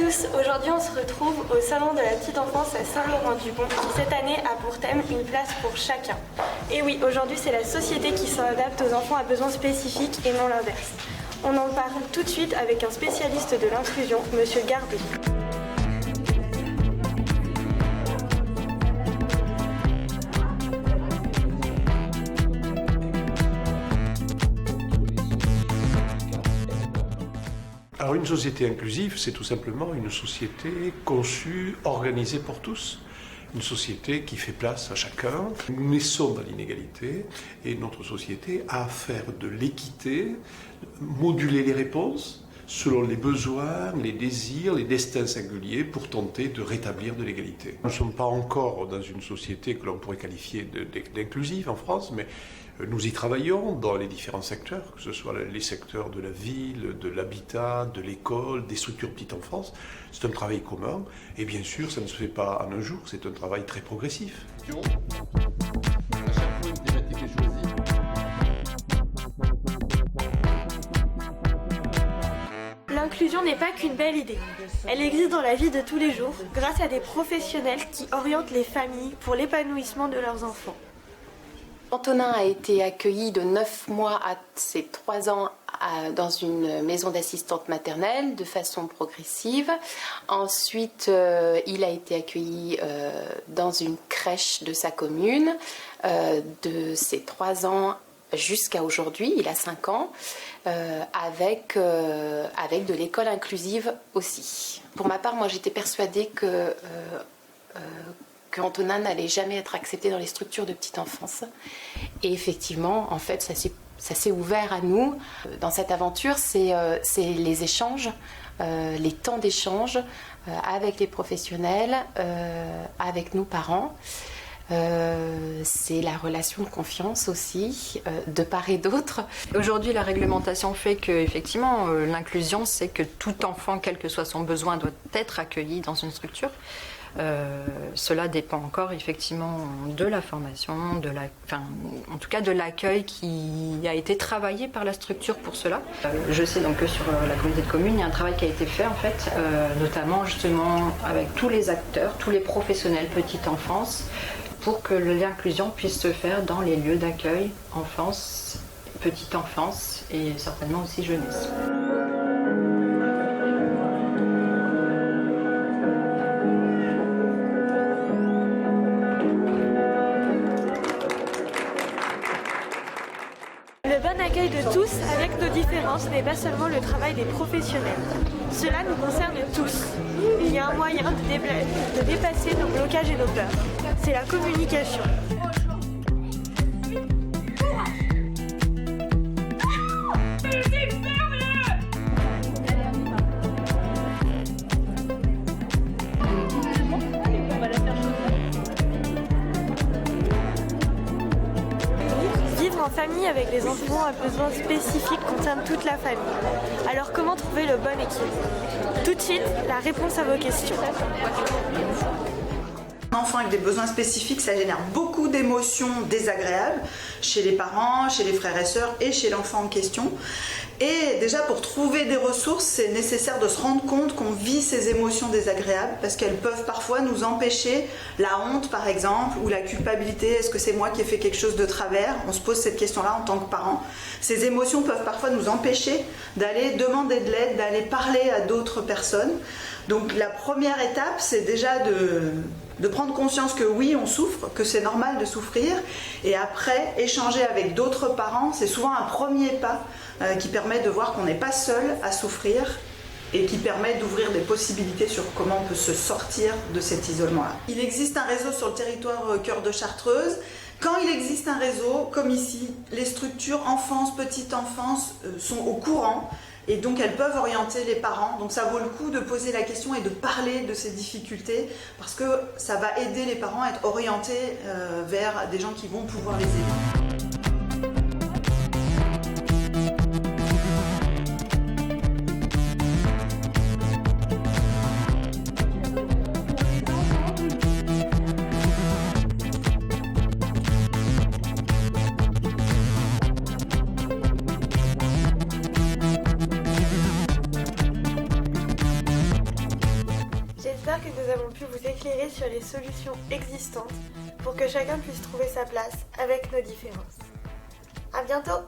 tous, aujourd'hui on se retrouve au Salon de la Petite Enfance à Saint-Laurent-du-Pont qui cette année a pour thème une place pour chacun. Et oui, aujourd'hui c'est la société qui s'adapte aux enfants à besoins spécifiques et non l'inverse. On en parle tout de suite avec un spécialiste de l'inclusion, Monsieur Garbet. Alors une société inclusive, c'est tout simplement une société conçue, organisée pour tous. Une société qui fait place à chacun. Nous naissons dans l'inégalité et notre société a à faire de l'équité, moduler les réponses selon les besoins, les désirs, les destins singuliers pour tenter de rétablir de l'égalité. Nous ne sommes pas encore dans une société que l'on pourrait qualifier d'inclusive en France, mais nous y travaillons dans les différents secteurs, que ce soit les secteurs de la ville, de l'habitat, de l'école, des structures petite enfance. C'est un travail commun et bien sûr ça ne se fait pas en un jour, c'est un travail très progressif. L'inclusion n'est pas qu'une belle idée. Elle existe dans la vie de tous les jours grâce à des professionnels qui orientent les familles pour l'épanouissement de leurs enfants. Antonin a été accueilli de 9 mois à ses 3 ans dans une maison d'assistante maternelle de façon progressive. Ensuite, il a été accueilli dans une crèche de sa commune de ses 3 ans jusqu'à aujourd'hui, il a 5 ans, avec de l'école inclusive aussi. Pour ma part, moi j'étais persuadée qu'Antonin n'allait jamais être accepté dans les structures de petite enfance. Et effectivement, en fait, ça s'est ouvert à nous. Dans cette aventure, c'est les échanges, les temps d'échange avec les professionnels, avec nous parents. C'est la relation de confiance aussi, de part et d'autre. Aujourd'hui, la réglementation fait que, effectivement, l'inclusion, c'est que tout enfant, quel que soit son besoin, doit être accueilli dans une structure. Cela dépend encore effectivement de la formation, en tout cas de l'accueil qui a été travaillé par la structure pour cela. Je sais donc que sur la communauté de communes, il y a un travail qui a été fait en fait, notamment justement avec tous les acteurs, tous les professionnels petite enfance, pour que l'inclusion puisse se faire dans les lieux d'accueil, enfance, petite enfance et certainement aussi jeunesse. Le bon accueil de tous, avec nos différences, n'est pas seulement le travail des professionnels. Cela nous concerne tous. Il y a un moyen de dépasser nos blocages et nos peurs. C'est la communication. Vivre en famille avec des enfants à besoins spécifiques concerne toute la famille. Alors comment trouver le bon équilibre? Tout de suite, la réponse à vos questions. Un enfant avec des besoins spécifiques, ça génère beaucoup d'émotions désagréables chez les parents, chez les frères et sœurs et chez l'enfant en question. Et déjà pour trouver des ressources, c'est nécessaire de se rendre compte qu'on vit ces émotions désagréables parce qu'elles peuvent parfois nous empêcher, la honte par exemple, ou la culpabilité, est-ce que c'est moi qui ai fait quelque chose de travers? On se pose cette question-là en tant que parent. Ces émotions peuvent parfois nous empêcher d'aller demander de l'aide, d'aller parler à d'autres personnes. Donc la première étape, c'est déjà de prendre conscience que oui, on souffre, que c'est normal de souffrir, et après, échanger avec d'autres parents, c'est souvent un premier pas qui permet de voir qu'on n'est pas seul à souffrir et qui permet d'ouvrir des possibilités sur comment on peut se sortir de cet isolement-là. Il existe un réseau sur le territoire Cœur de Chartreuse. Quand il existe un réseau, comme ici, les structures enfance, petite enfance sont au courant et donc elles peuvent orienter les parents. Donc ça vaut le coup de poser la question et de parler de ces difficultés parce que ça va aider les parents à être orientés vers des gens qui vont pouvoir les aider. J'espère que nous avons pu vous éclairer sur les solutions existantes pour que chacun puisse trouver sa place avec nos différences. À bientôt!